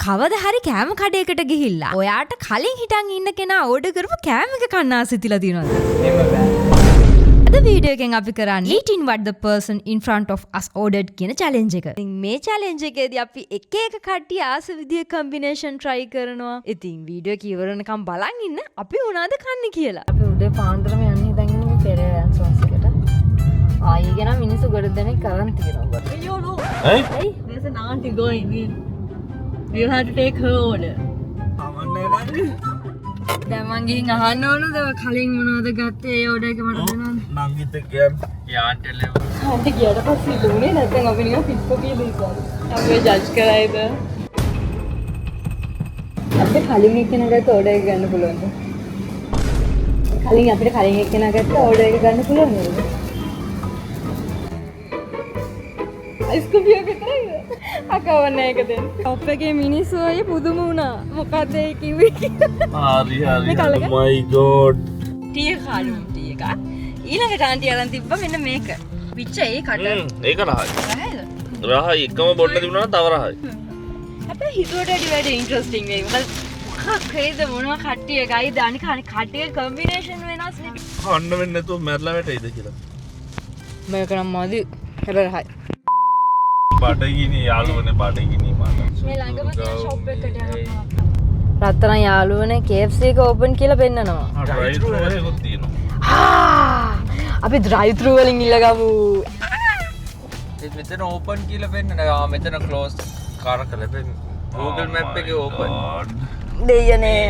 කවද හරි කෑම කඩයකට ගිහිල්ලා ඔයාට කලින් හිටන් ඉන්න කෙනා ඕඩර් කරපු කෑම එක කන්න ආසෙතිලා තියෙනවද? අද වීඩියෝ එකෙන් අපි කරන්නේ eating what the person in front of us ordered කියන challenge එක. ඉතින් මේ challenge එකේදී අපි එක එක කට්ටිය ආස විදිය combination try කරනවා. ඉතින් වීඩියෝ එක ඉවර වෙනකම් බලන් ඉන්න අපි මොනවද කන්නේ කියලා. අපි උදේ පාන්දරම යන්නේ හිටන් ඉන්නේ මේ පෙරේරා සෝස් එකට. ආයෙගෙන මිනිස්සු ගොඩ දෙනෙක් කරන් තියෙනවා. You know, Hey? there's an auntie going in. You have to take her order. දැන් මං ගිහින් අහන්න ඕනද කලින් මොනවද ගත්තේ ඒ ඕඩර් එක මට දෙනවද? නංගිත් එක්ක යන්න. යාන්ට ලෙව. ආන්ටි ගියාට පස්සේ දුන්නේ නැත්නම් අපි නිකන් පිස්සු කියලා ඉස්සරහ. අපි ජජ් කරයිද? අපිට කලින් එක්කෙනා ගත්ත ඕඩර් එක ගන්න පුළුවන්ද? අපිට කලින් එක්කෙනා ගත්ත ඕඩර් එක ගන්න පුළුවන් නේද? අයිස්කෝපිය විතරයිද? අකවන්නේ එක දෙන්න. ටොප් එකේ මිනිස්සු අය පුදුම වුණා. මොකද ඒ කිව්වේ කියලා. හරි හරි. Oh my god. ටී එක කාලු ටී එක. ඊළඟට ආන්ටි අරන් තිබ්බා මෙන්න මේක. පිච්ච ඒ කට. ඒක රහයි. රහයිද? රහයි එකම බොන්න තිබුණා තව රහයි. අපේ හිතුවට වැඩි ඉන්ට්‍රස්ටිං වෙයි. මොකද මොකක් වේද මොනවා කට්ටිය ගයිද අනික කට්ටිය කම්බිනේෂන් වෙනස් නේ. කන්න වෙන්නේ නැතුව මැරලා වැටෙයිද කියලා. මේක නම් මදි. හැබැයි රහයි. බඩගිනි යාළුවනේ බඩගිනි මට. මේ ළඟම තියෙන ෂොප් එකට යනවා. රත්තරන් යාළුවනේ KFC එක ඕපන් කියලා පෙන්නනවා. ඩ්‍රයිව් ත්‍රූ එකක් තියෙනවා. අපි ඩ්‍රයිව් ත්‍රූ වලින් ඉල්ලගමු. මෙතන ඕපන් කියලා පෙන්නනවා. මෙතන ක්ලෝස් කාරක ලැබෙන Google Map එකේ ඕපන්. දෙයනේ.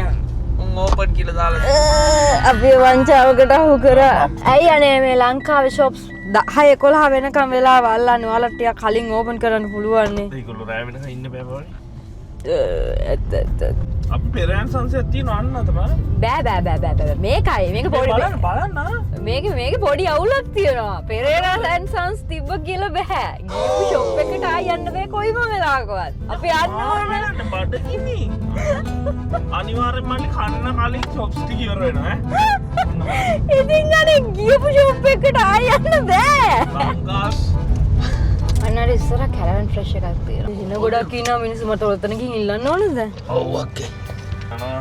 ඕපන් කියලා දාලා අපි වංචාවකට අහු කරා. ඇයි අනේ මේ ලංකාවේ shops 10 11 වෙනකම් වෙලාව අල්ලන්නේ. ඔයාලට ටිකක් කලින් ඕපන් කරන්න පුළුවන් නේ. ඒගොල්ලෝ රෑ වෙනකන් ඉන්න බෑ බෝනේ. ඇත්ත. අපි පෙරෑන් සංසයක් තියෙනවා අන්න තමයි. බෑ. මේකයි. මේක පොඩි බලන්න. මේක පොඩි අවුලක් තියෙනවා. පෙරේරා ලෑන්ඩ් සන්ස් තිබ්බ කියලා බෑ. ගිහපු ෂොප් එකට ආය යන්න බෑ කොයිම වෙලාවකවත්. අපි යන්න ඕනේ. බඩගිනි. අනිවාර්යෙන්ම මල්ලි කන්න කලින් shops ටික ඉවර වෙනවා ඈ. ඉතින් අනේ ගිහපු ෂොප් එකට ආය යන්න බෑ. ලංකාස් අන්නර ඉස්සර කැරවන් ෆ්‍රෙෂ් එකක් තියෙනවා. දින ගොඩක් ඉන්නවා මිනිස්සු මට ඔතනකින් ඉල්ලන්න ඕනද? ඔව් ඔකේ. අනා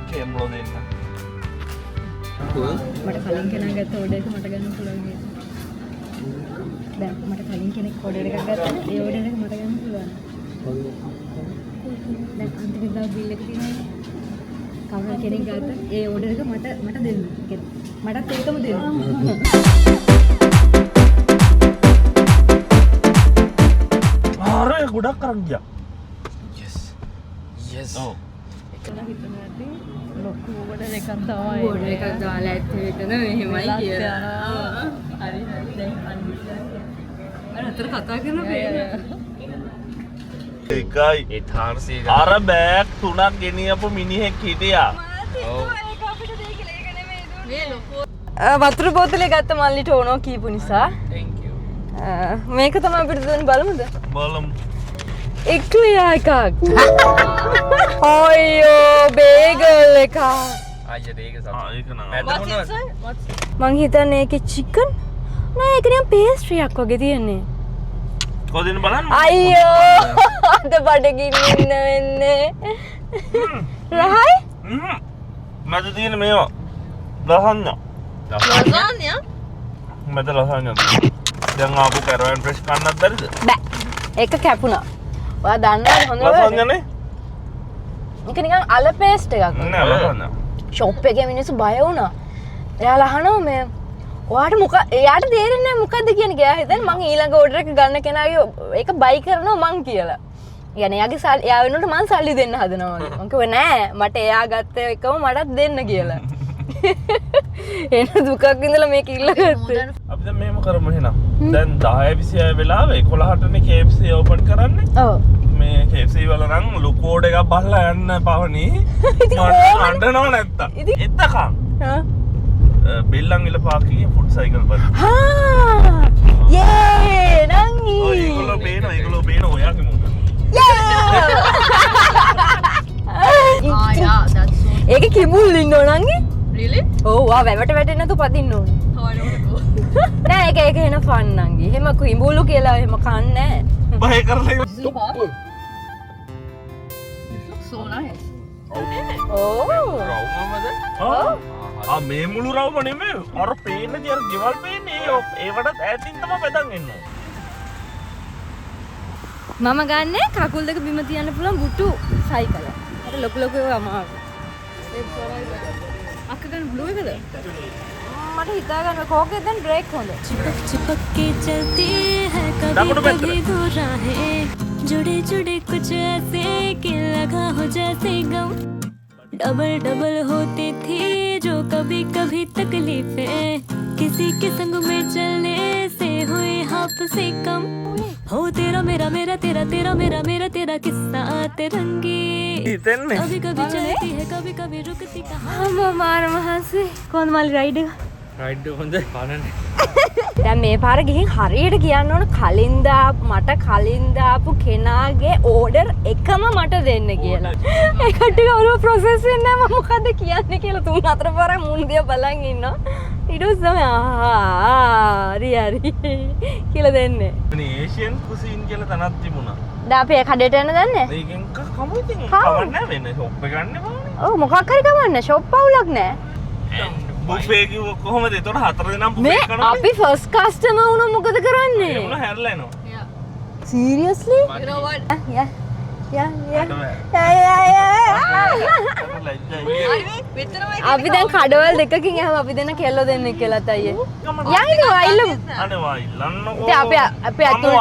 කේම්ලෝ දෙන්න. මට කලින් කෙනා ගත්ත ඕඩර් එක මට ගන්න පුළුවන් නේද? දැන් මට කලින් කෙනෙක් ඕඩර් එකක් ගත්තා. ඒ ඕඩර් එක මට ගන්න පුළුවන්. දැන් අන්තිමට දා බිල් එක තියෙනවා. කවුරු කෙනෙක් ගත්තා ඒ ඕඩර් එක මට දෙන්න. මටත් ඒකම දෙන්න. ආරේ ගොඩක් කරන් ගියා. yes ඔව්. ලොකු order එකක් තමයි. ඕඩර් එකක් දාලා ඇත්තේ වෙතන මෙහෙමයි කියලා. හරි දැන් අර අතර කතා කරන බෑ. ඒකයි ඒ තාර්සී අර බෑග් තුනක් ගෙනියපු මිනිහෙක් හිටියා. වතුර බෝතලේ ගත්ත මල්ලිට ඕනෝ කීපු නිසා. thank you මේක තමයි අපිට දුන්නේ බලමුද? බලමු. එක්ලියා එකක්. අයියෝ බේගල් එකක්. අයියා ඒක සම ඒක නෑ. මං හිතන්නේ ඒකේ චිකන් නෑ ඒක නිකන් පේස්ට්‍රියක් වගේ තියෙන්නේ. කොහෙන්ද බලන්න? අයියෝ අද බඩගින්න ඉන්න වෙන්නේ. රහයි? මට තියෙන මේවා. ලසන්නා. lasagna මට ලසන්නා. දැන් ආපු කැරවන් ෆ්‍රෙෂ් කන්නත් බැරිද? බෑ. ඒක කැපුණා. ඔයා දන්නවද හොඳ ලසන්නානේ? ඒක නිකන් අල පේස්ට් එකක්. නෑ ලසන්නා. ෂොප් එකේ මිනිස්සු බය වුණා. එයාලා අහනවා මේ ඔයාට එයාට තේරෙන්නේ නැහැ මොකද්ද කියන්නේ. එයා හිතන්නේ මං ඊළඟ ඕඩර් එක ගන්න කෙනාගේ ඒක බයි කරනවා මං කියලා. يعني එයා වෙනුවට මං සල්ලි දෙන්න හදනවා වගේ. මං කිව්වේ නෑ මට එයා ගත්ත එකම මටත් දෙන්න කියලා. එන දුකක් ඉඳලා මේක ඉල්ලගත්තේ. අපි දැන් මෙහෙම කරමු එහෙනම්. දැන් 10:26 වෙලාවේ 11ටනේ KFC ඕපන් කරන්නේ. ඔව්. මේ KFC වල නම් ලොකු ඕඩර් එකක් බලලා යන්න පවනි. මට අඬනව නැත්තම්. එත්තකම්. හා බෙල්ලන් ඉල පාකියේ ෆුඩ් සයිකල් වල. හා යේ නංගි. ඔය ඒගොල්ලෝ බේන ඔයාගේ මොකද? ඒක කිඹුල් ඉන්න ඕන නංගි. really ඔව් ආ වැවට වැටෙන්නේ නැතුව පදින්න ඕන. how I don't know නෑ ඒක එන ෆන් නංගි. එහෙම කිඹුලු කියලා එහෙම කන්නේ නෑ. බය කරලා so hot so nice. රවුමද? මේ මුළු රවුම නෙමෙයි. අර පේන්නේ තියර ගෙවල් පේන්නේ. ඒවට ඈතින් තමයි බෙදන් එන්නේ. මම ගන්න කකුල් දෙක බිම තියන්න පුළුවන් බුටු සයිකල. අර ලොකු ලොකු ඒවා අමාරු. අක්ක ගන්න බ්ලූ එකද? මට හිතා ගන්න කෝකේ දැන් බ්‍රේක් හොඳ. चिपक चिपक के चलते हैं कभी कभी दो राहें जुड़े जुड़े कुछ ऐसे कि लगा हो जैसे गम डबल डबल होते थे जो कभी कभी तकलीफें किसी के संग में चलने से हुए हाफ से कम हो तेरा मेरा मेरा तेरा तेरा मेरा मेरा तेरा किस्सा तिरंगी හිතෙන්නේ. कभी कभी चलती है कभी कभी रुकती कहाँ අම්මා මාර මහන්සි. කොහොමද මල්ලි රයිඩ් එක? රයිඩ් හොඳ කනනේ. දැන් මේ පාර ගිහින් හරියට කියන්න ඕන කලින් දාපු කෙනාගේ ඕඩර් එකම මට දෙන්න කියලා. ඒකට ඔළුව ප්‍රොසෙස් වෙන්නේ නැහැ මම මොකද්ද කියන්නේ කියලා 3-4 පාරක් මුණ දිහා බලන් ඉන්නවා. ඊට පස්සේ හරි කියලා දෙන්නේ. මේ ඒෂියන් කුසින් කියලා තනක් තිබුණා. දැන් අපි ඒ කඩේට යන්න දන්නේ? ඒකෙන් කමු ඉතින් කවන්න වෙන ෂොප් එක ගන්න බෑ. ඔව් මොකක් හරි කමන්න ෂොප් අවුලක් නැහැ. බුෆේ කිව්ව කොහමද? ඒතකොට 4 දෙනා මේ බුෆේ කරනවා. අපි ෆස්ට් කස්ටමර් වුණා මොකද කරන්නේ? ඒගොල්ලෝ හැරලා එනවා. Yeah. Seriously? You know what? Yeah. අපි දැන් කඩවල් දෙකකින් එහෙම අපි දෙන්න කෙල්ලෝ දෙන්නෙක් කියලාත් අයියේ. යන්නේ වයිලු. අනේ වයිලන්නකෝ. ඉතින් අපි අතුල්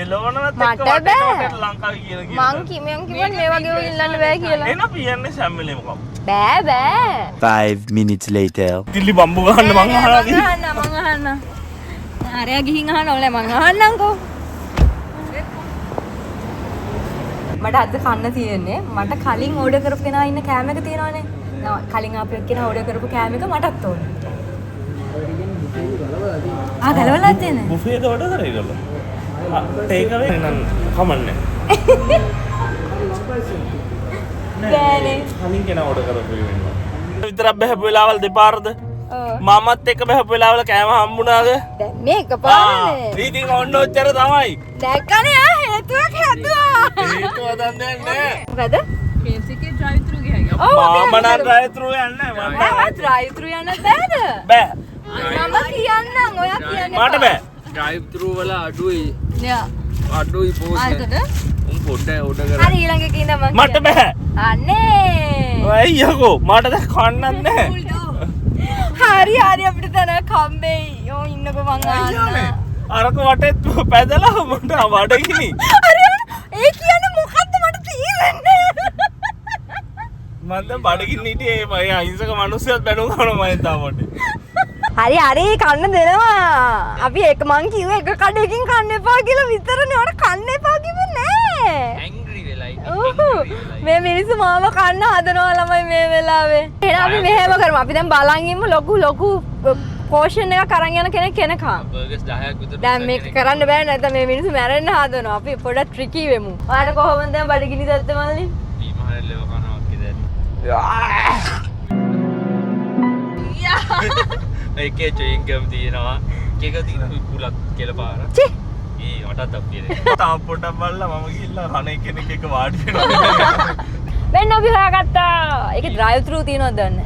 එලවනවත් මට බෑ. ලංකාවේ කියලා මං කිව්වේ මේ වගේ ඉල්ලන්න බෑ කියලා. එන පියන්නේ සැම්මලේ මොකක්ද? බෑ. 5 minutes later. දිල්ලි බම්බු ගහන්න මං අහලා මං අහන්න. ආරයා ගිහින් අහන්න ඕනේ මං අහන්නම්කෝ. මට අද කන්න තියෙන්නේ මට කලින් ඕඩර් කරපු කෙනා ඉන්න කෑම එක තියෙනවානේ. කලින් ආපු කෙනා ඕඩර් කරපු කෑම එක මටත් ඕනේ. ගලවලා තියෙන්නේ. බුෆේ එක ඔඩර් කරේ ඒගොල්ලෝ. ටේක් අවේ නන් කමන්නේ. බෑනේ. කලින් කෙනා ඕඩර් කරපු වෙනවා. විතරක් බහපු වෙලාවල් දෙපාරද? ඔව්. මමත් එක්ක බහපු වෙලාවල කෑම හම්බුණාද? දැන් මේක පාරනේ. ඉතින් ඔන්න ඔච්චර තමයි. දැක්කනේ හේතුවක් හැදුවා. හේතුව දන්නේ නැහැ. මොකද? KFC එකේ drive thru ගියා. ඔව් මම නම් ඩ්‍රයිව් ත්‍රූ යන්නේ මම. drive thru යන්න බෑද? බෑ. මම කියන්නම් ඔයා කියන්නේ. මට බෑ. ඩ්‍රයිව් ත්‍රූ වල අඩුයි Yeah. අඩුයි පෝස් ආයතන? උන් පොඩ්ඩයි ඕඩර් කරා. හරි ඊළඟ එක ඉඳන් මම මට බෑ. අනේ. අයියකෝ මට දැන් කන්නත් නැහැ. හරි අපිට තන කම්බෙයි. යෝ ඉන්නකෝ මං අයියෝනේ. ආන්න. අරක වටේ පැදලා මට වඩගිනි. අර ඒ කියන්නේ මොකද්ද මට තීරෙන්නේ? මම දැන් බඩගින්න හිටියේ මම අහිංසක මිනිස්සුත් බැනුම් කරනවා මම තාමට. හරි කන්න දෙනවා. අපි එක මං කිව්වේ එක කඩේකින් කන්න එපා කියලා විතරනේ. ඔර කන්න එපා කිව්වේ නෑ. ඇන්ග්‍රි වෙලයි. මේ මිනිස්සු මාව කන්න හදනවා ළමයි මේ වෙලාවේ. එහෙනම් අපි මෙහෙම කරමු. අපි දැන් බලන් ඉමු ලොකු පෝෂන් එකක් අරන් යන කෙනෙක් කෙනකම්. බර්ගර්ස් 10ක් විතර. දැන් මේක කරන්න බෑ නැත්නම් මේ මිනිස්සු මැරෙන්න හදනවා. අපි පොඩක් ට්‍රිකි වෙමු. ඔයාලට කොහොමද දැන් බඩගිනි තත්ත්වය මල්ලි? ඊමහරෙල් ලෙව කනවා කිදැන්. ඒකේ චොයින්ගම් තියෙනවා. කේක තියෙන කුලක් කියලා පාර. චි. ඊ මටත් අප්පියද. තාම පොඩක් බලලා මම ගිහිල්ලා කණ කෙනෙක් එක වාඩි වෙනවා. මෙන්න අපි හොයාගත්තා. ඒකේ drive thru තියෙනවද දන්නේ?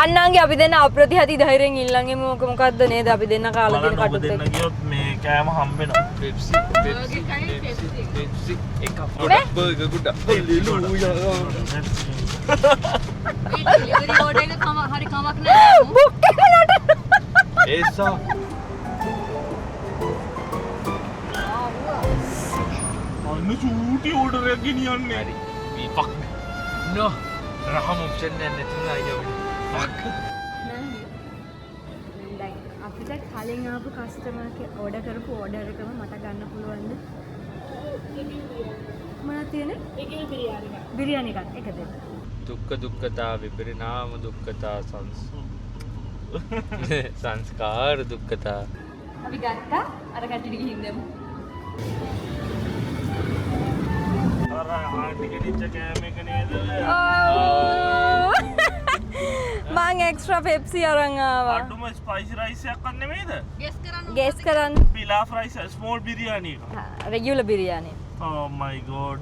යන්නන්ගේ අපි දෙන්න අප්‍රතිහති ධෛර්යයෙන් ඉල්ලන් එමු. මොකක්ද නේද අපි දෙන්න කාලා තියෙන බලන්න ඔබ කටුත් දෙන්න එක්ක. ගියොත් මේ කෑම හම්බෙනවා. පෙප්සි එක මේ? බර්ගර් ගුඩ. delivery order එක හරි කමක් නැහැ. බුක් එකලට. ඒසා අන්න චූටි ඕඩර් එකක් ගෙනියන්නේ. හරි. we fuck. No. රහම ඔප්ෂන් එකක් නැතුන අයියෝ. fuck. දැන් අපිට කලින් ආපු කස්ටමර් ඕඩර් කරපු ඕඩර් එකම මට ගන්න පුළුවන්ද? මොනවද තියෙන්නේ? ඒකේ බිරියානි එකක්. එක දෙන්න. දුක්ඛතා විපරිණාම දුක්ඛතා සංස්කාර දුක්ඛතා. අපි ගත්තා අර කට්ටිය ගිහින් දෙමු. අර ආන්ටි ගෙනිච්ච කෑම එක නේද? මං එක්ස්ට්‍රා පෙප්සි අරන් ආවා. අඩුම ස්පයිසි රයිස් එකක් නෙමෙයිද? guess කරන්න. ගෙස් කරන්න. පිලාෆ් රයිස් ස්මෝල් බිරියානි එක. Regular biryani. Oh my god.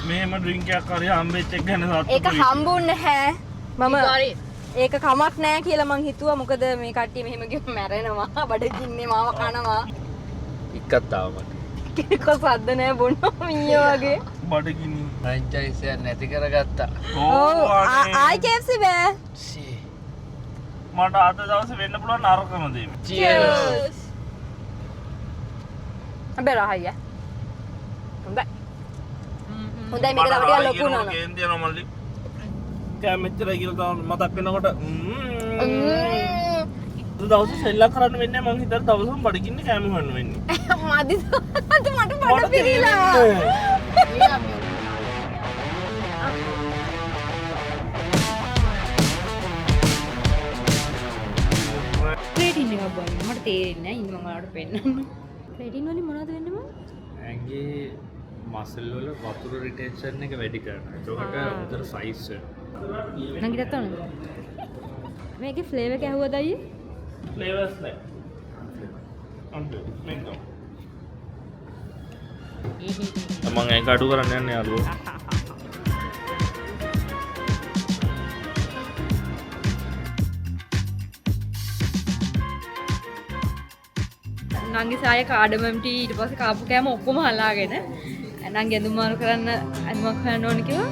මෙහෙම ඩ්‍රින්ක් එකක් හරි හම්බෙච්ච එක ගැන සතුටුයි. ඒක හම්බුන්නේ නැහැ. මම got it. ඒක කමක් නැහැ කියලා මං හිතුවා. මොකද මේ කට්ටිය මෙහෙම ගිහින් මැරෙනවා. බඩගින්නේ මාව කනවා. ඉක්කත් ආව මට. කෙනෙක්ව සද්ද නැහැ බොනවා මීයෝ වගේ. බඩගිනි. ෆ්‍රැන්චයිස් එක නැති කරගත්තා. ඔව් ආයි KFC බෑ. මට අද දවසේ වෙන්න පුළුවන් නරකම දේ. Cheers. අබේ රහයිය. හොඳයි. හොඳයි මේක තව ටිකක් ලොකු වුණා. කේන්ති යනවා මල්ලි. කෑ මෙච්චරයි කියලා තව මතක් වෙනකොට දවසේ සෙල්ලම් කරන්න වෙන්නේ මං හිතලා දවසම බඩගින්නේ කෑම හොයන්න වෙන්නේ. මදි අද මට බඩ පිරීලා. ක්‍රේටින් එකක් බලන්න මට තේරෙන්නේ නැහැ. ඉන්න මම ඔයාලට පෙන්නන්න. ක්‍රේටින් වලින් මොනවද වෙන්නේ මම? ඇඟේ මසල් වල වතුර රිටෙන්ෂන් එක වැඩි කරනවා. ඒකට උදේ සයිස් වෙනවා. නංගිටත් ඕනද? මේකේ ෆ්ලේවර් එක ඇහුවද අයියේ? ෆ්ලේවර්ස් නැහැ. අන්ට මේක. මම ඒක අඩු කරන්න යන්නේ යාළුවෝ. නංගි සාය කාඩමම් ටී ඊට පස්සේ කාපු කෑම ඔක්කොම හලාගෙන නංගි ඇඳුම් මාරු කරන්න ඇඳුමක් හොයන්න ඕන කිව්වා.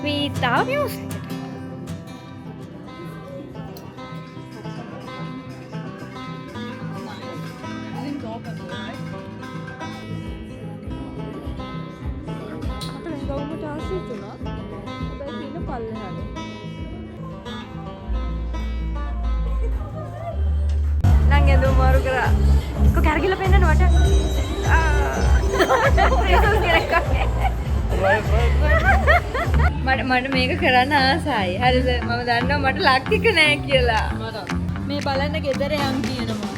මේ තාම යෝස්. නංගි ඇඳුම් මාරු කරා. කො කැරකිලා පෙන්නන්න වට. මට මේක කරන්න ආසයි. හරිද? මම දන්නවා මට ලක් එක නෑ කියලා. මේ බලන්න ගෙදර යන් කියනවා.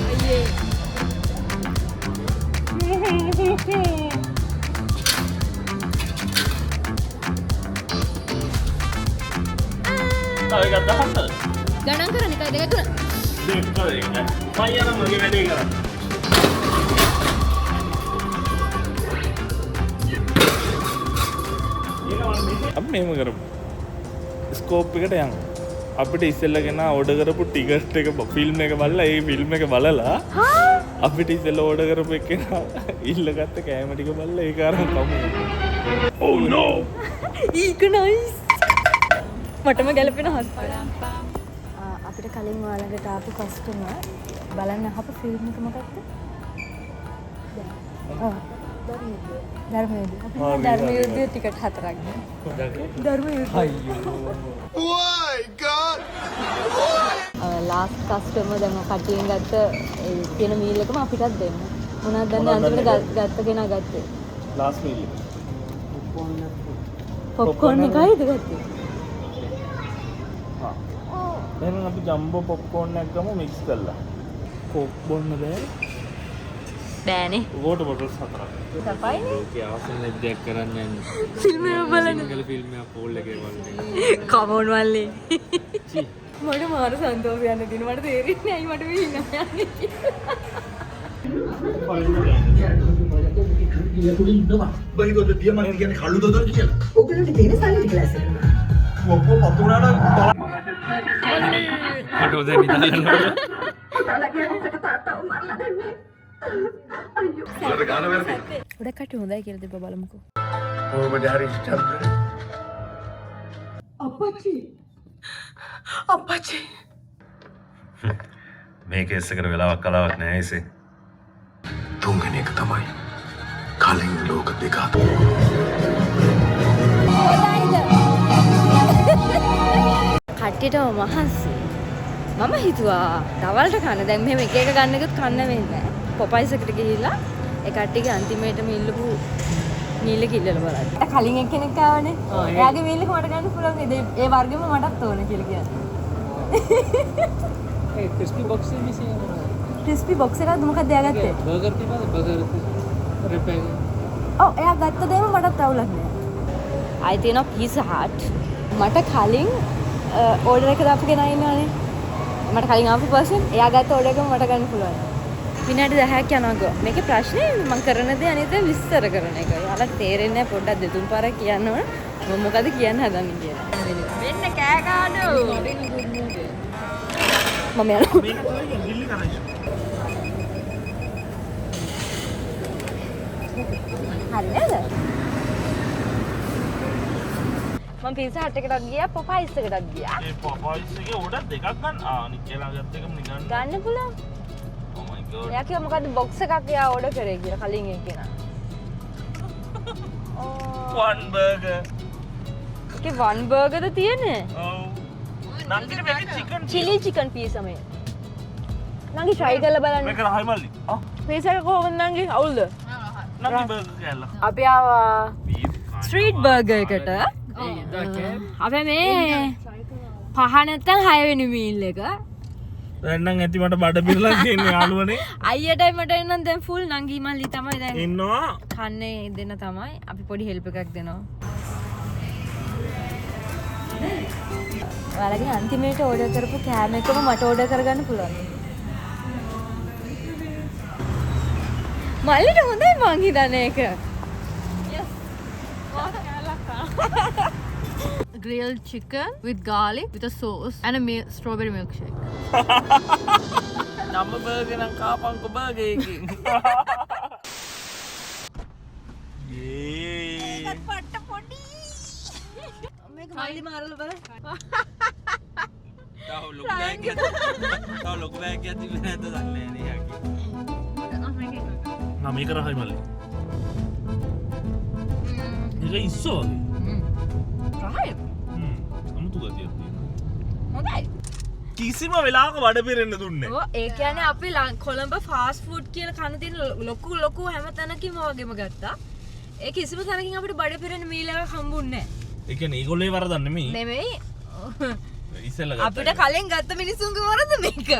අයියේ. තව එකක් දාන්නද? ගණන් කරන්න එකයි දෙකයි තුන. දෙක කරේ. මම යන මගේ වැඩේ කරා. අපි මෙහෙම කරමු. ස්කෝප් එකට යන්. අපිට ඉස්සෙල්ලාගෙන ඕඩර් කරපු ටිකට් එක ෆිල්ම් එක බලලා ඒ ෆිල්ම් එක බලලා අපිට ඉස්සෙල්ලා ඕඩර් කරපු එකේ ඉල්ලගත්ත කෑම ටික බලලා ඒක අරන් කමු. Oh no. ඒක නයිස්. මටම ගැලපෙන හස්පඩ. අපිට කලින් ඔයාලකට ආපු කස්ටමර් බලන්න අහපු ෆිල්ම් එක මොකක්ද? ධර්මයුද්ධ. අපි ධර්මයුද්ධ ටිකට් 4ක් ගන්න. ධර්මයුද්ධ. අයියෝ. Oh my god. Last customer දැන් කටියෙන් ගත්ත ඒ තියෙන මීල් එකම අපිටත් දෙන්න. මොනවද දන්නේ අන්තිමට ගත්ත කෙනා ගත්තේ? ලාස්ට් මීල් එක. පොප්කෝර්න් එකයිද ගත්තේ? එහෙනම් අපි ජම්බෝ පොප්කෝර්න් එකක් ගමු මික්ස් කරලා. කොක් බොන්න බෑ. බෑනේ. වෝටර් බොටල්ස් 4ක්. සපයිනේ. ඒකේ අවසන් දෙයක් කරන්න යන්නේ. ෆිල්ම් එක බලන්න. සිංගල් ෆිල්ම් එක පෝල් එකේ බලන්නේ. කමෝන් වල්ලේ. මට මාර සන්තෝෂයක් යන්න දින මට තේරෙන්නේ ඇයි මට මේ ඉන්න යන්නේ කියලා. බයිගොඩ දියමන් කියන්නේ කළු දොදල් කියලා. ඔයගොල්ලන්ට තියෙන සල්ලි ටික ලැස් කරනවා. ඔක්කොම පතු වුණාට මට උදේ නිදාගන්න. ගොඩක් කටි හොඳයි කියලා දෙපා බලමුකෝ. කොහොමද හරි චන්ද්‍ර? අප්පච්චි. මේ කේස් එකට වෙලාවක් කලාවක් නෑ ඒසේ. තුන්වෙනි එක තමයි කලින් ලෝක දෙක අතර. කට්ටියට මහන්සි. මම හිතුවා දවල්ට කන්න දැන් මෙහෙම එක එක ගන්න එකත් කන්න වෙන්නේ නැහැ. පොපයිස් එකට ගිහිල්ලා ඒ කට්ටියගේ අන්තිමේටම ඉල්ලපු මීල් එක ඉල්ලලා බලන්න. කලින් එක්කෙනෙක් ආවනේ. එයාගේ මීල් එක මට ගන්න පුළුවන්. ඒ වර්ගෙම මටත් ඕනේ කියලා කියන්නේ. ඒ ක්‍රිස්පි බොක්ස් එකේ මිසින් ක්‍රිස්පි බොක්ස් එකක්ද මොකක්ද එයා ගත්තේ? බර්ගර් තිබ්බද? බර්ගර් රෙප් එක. ඔව් එයා ගත්ත දේම මටත් අවුලක් නෑ. ආයි තියෙනවා පීසා හට්. මට කලින් ඕඩර් එක දාපු කෙනා ඉන්නවනේ. මට කලින් ආපු පර්සන් එයා ගත්ත ඕඩර් එකම මට ගන්න පුළුවන්. විනාඩි 10ක් යනවා. මේකේ ප්‍රශ්නේ මම කරන දේ අනිත් විස්තර කරන එක. යාළුවා තේරෙන්නේ නැහැ පොඩ්ඩක් දෙතුන් පාරක් කියන්න ඕන. මම මොකද කියන්න හදන්නේ කියලා. මෙන්න කෑ ගන්නෝ. මම යනවා. හරිද? මම පිස්සා හට් එකටත් ගියා පොපයිස් එකටත් ගියා. ඒ පොපයිස් එකේ උඩ දෙකක් ගන්න. අනිත් කියලා ගත්ත එකම නිකන් ගන්න පුළුවන්. Oh my god. එයා කිව්වා මොකද්ද බොක්ස් එකක් එයා ඕඩර් කරේ කියලා කලින් එක්කෙනා. one burger. ඒකේ වන් බර්ගර්ද තියෙන්නේ? ඔව්. නංගිට මේක chicken chili chicken piece මේ. නංගි try කරලා බලන්න. මේක රහයි මල්ලි. ආ piece එක කොහොමද නංගි? අවුල්ද? නංගි burger කෑල්ල. අපි ආවා ස්ට්‍රීට් බර්ගර් එකට. අපි මේ පහ නැත්තම් 6 වෙනි මීල් එක. දැන් නම් ඇති මට බඩ පිරලා තියෙන යාළුවනේ. අයියටයි මට එන්නම් දැන් ෆුල් නංගි මල්ලි තමයි දැන් ඉන්නවා. කන්නේ දෙන්න තමයි. අපි පොඩි හෙල්ප් එකක් දෙනවා. ඔයාලගේ අන්තිමේට ඕඩර් කරපු කෑම එකම මට ඕඩර් කරගන්න පුළුවන්. මල්ලිට හොඳයි මං හිතන්නේ ඒක. Grilled chicken with garlic with a sauce and a strawberry milkshake. Number burger නම් කාපන්කො බර්ගර් එකකින්. යේ. පට්ට පොඩි. මේක මල්ලි මාරලා බලන්න. තාව ලොකු බෑග් එකක්. තාව ලොකු බෑග් එකක් තිබුණේ නැද්ද දන්නේ නැහැ යකි. නම් මේක රහයි මල්ලි. ඒක ඉස්සෝ වගේ. රහයි. අමුතු ගතියක් තියෙනවා. හොඳයි. කිසිම වෙලාවක වඩ පිරෙන්න දුන්නේ. ඔව් ඒ කියන්නේ අපි කොළඹ ෆාස්ට් ෆුඩ් කියලා කන තියෙන ලොකු හැම තැනකම වගේම ගත්තා. ඒ කිසිම තැනකින් අපිට බඩ පිරෙන්න මීල් එකක් හම්බුන්නේ නැහැ. ඒ කියන්නේ ඒගොල්ලේ වරදක් නෙමෙයි. නෙමෙයි. ඉස්සෙල්ලා ගත්තා. අපිට කලින් ගත්ත මිනිස්සුන්ගේ වරද මේක.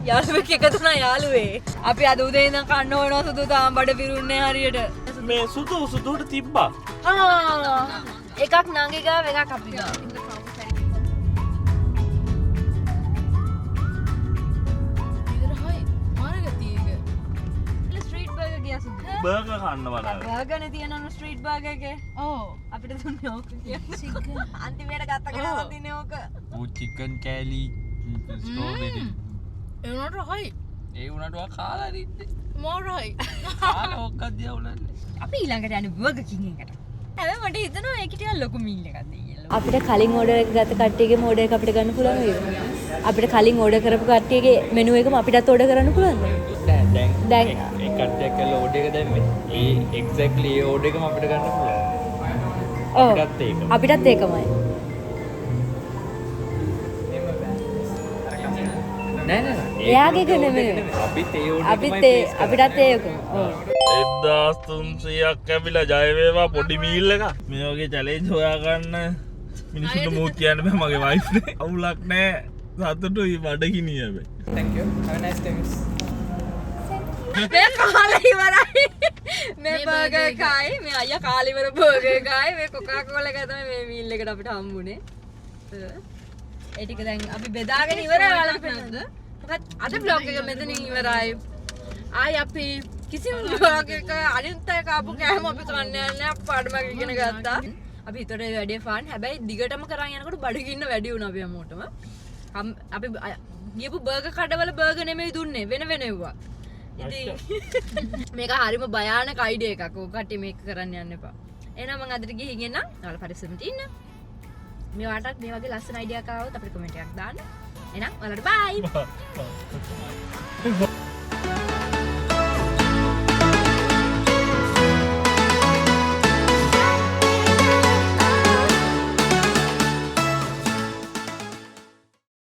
යාළුවෙක් එකතු වුණා යාළුවේ. අපි අද උදේ ඉඳන් කන්න ඕනවා සුදු තාම බඩ පිරුන්නේ හරියට. මේ සුදුට තිබ්බා. එකක් නංගි ගාව එකක් අපි ගාව. ස්ට්‍රීට් බර්ගර් ගියා සුදු. බර්ගර් කන්න බලන්න. බර්ගර්නේ තියෙනවනේ ස්ට්‍රීට් බර්ගර් එකේ. ඔව්. අපිට දුන්නේ ඕක කියලා. අන්තිමේට ගත්ත කෙනා තින්නේ ඕක. ඌ චිකන් කෑලි ස්ට්‍රෝබෙරි ඒ උනට රහයි. ඒ උනට ඔයා කාලා ඉන්නේ. මෝ රහයි. කාලා ඔක්කක් දිහා උලන්නේ. අපි ඊළඟට යන්නේ බර්ගර් කින් එකට. හැබැයි මට හිතෙනවා ඒක ටිකක් ලොකු මීල් එකක් දෙයි කියලා. අපිට කලින් ඕඩර් එක ගත්ත කට්ටියගේ ඕඩර් එක අපිට ගන්න පුළුවන් වේද? අපිට කලින් ඕඩර් කරපු කට්ටියගේ මෙනු එකම අපිටත් ඕඩර් කරන්න පුළුවන්ද? දැන් ඒ කට්ටියක් කළා ඕඩර් එක දැම්මේ. ඒ එක්සැක්ට්ලි ඒ ඕඩර් එකම අපිට ගන්න පුළුවන්. ඔව්. අපිටත් ඒක. අපිටත් ඒකමයි. නෑ. එයාගේ එක නෙමෙයි. අපිත් ඒ ඕඩර් අපිටත් ඒකම. ඔව්. 1300ක් ඇවිලා ජය වේවා පොඩි මීල් එකක්. මේ වගේ චැලෙන්ජ් හොයාගන්න මිනිස්සුන්ට මූත් කියන්න බෑ මගේ වයිෆ් නේ. අවුලක් නෑ. සතුටුයි බඩගිනිය හැබැයි. Thank you. Have a nice day. මේ කාලා ඉවරයි. මේ බර්ගර් කයි. මේ අයියා කාලා ඉවර බර්ගර් කයි. මේ කොකා කෝලා එක තමයි මේ මීල් එකට අපිට හම්බුනේ. ඒ ටික දැන් අපි බෙදාගෙන ඉවරයි ඔයාලට පෙන්නද? මොකද අද බ්ලොග් එක මෙතනින් ඉවරයි. ආයි අපි කිසිම බ්ලොග් එක අනිත් අය කාපු කෑම අපි කන්න යන්නේ නැහැ. පාඩමක් ඉගෙන ගත්තා. අපි හිතුවට ඒ වැඩේ ෆාන්. හැබැයි දිගටම කරන් යනකොට බඩගින්න වැඩි වුණා අපි හැමෝටම. අපි ගියපු බර්ගර් කඩවල බර්ගර් නෙමෙයි දුන්නේ වෙන එව්වා. ඉතින් මේක හරිම භයානක අයිඩියා එකක්. ඔය කට්ටිය මේක කරන්න යන්න එපා. එහෙනම් මම අදට ගිහින් එන්නම්. ඔයාලා පරිස්සමට ඉන්න. මේ වටත් මේ වගේ ලස්සන අයිඩියා එකක් ආවොත් අපිට කමෙන්ට් එකක් දාන්න. එහෙනම් ඔයාලට බයි.